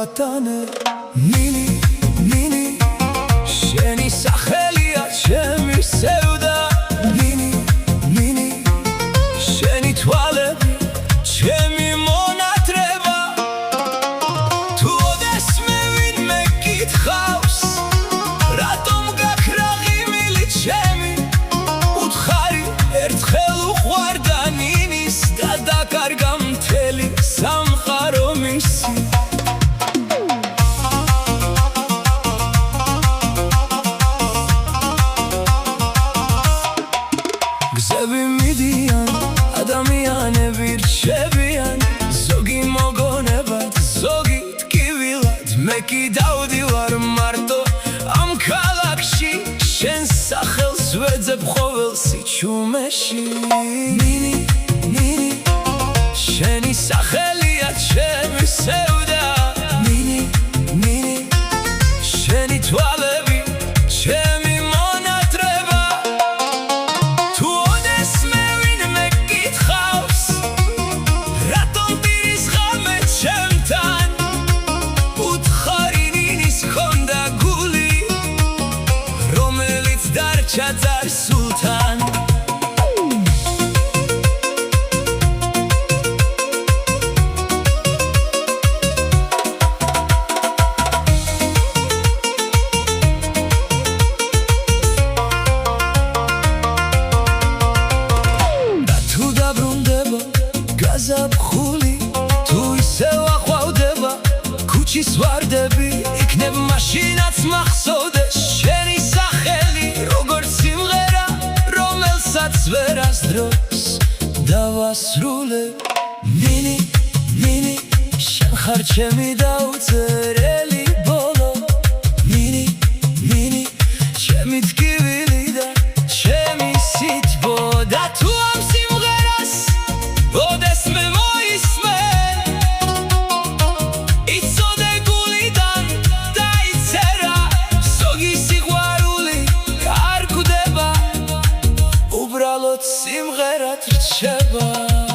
ვატანე ნინი ნინი შენი სახელია ჩემი სევდა ნინი ნინი შენი თვალები ჩემი მონათრება თუ ოდესმე ვინმე გითხავს რატომ გაქრა ღიმილი ჩემი უთხარი ერთხელ უყვარდა ნინის და დაკარგა მთელი სამყარო მისი გზები მიდიან ადამიანები რჩებიან ზოგი მოგონებად ზოგი ტკივილად მე კი დავდივარ მარტო ამ ქალაქში შენ სახელს ვეძებ ყოველ სიჩუმეში ნინი ნინი შენი სახელია ჩემი სევდა ნინი ნინი შენი თვალები ჩემი მონათრება თუ ოდესმე ვინმე გითხავს რატომ პირის ღამე ჩემთან უთხარი ნინის ჰქონდა გული რომელიც დარჩა წარსულთან გაზაფხული თუ ისევ აყვავდება ქუჩის ვარდები იქნებ მაშინაც მახსოვდეს შენი სახელი როგორც სიმღერა რომელსაც ვერასდროს დავასრულებ ნინი ნინი შენ ხარ ჩემი დაუწერელი ბოლო ნინი ნინი ჩემი ტკივილი და ჩემი სითბო და თუ ამ სიმღერას ოდესმე მოისმე იცოდე გულიდან დაიწერა ზოგი სიყვარული არ გვდება უბრალოდ სიმღერად რჩება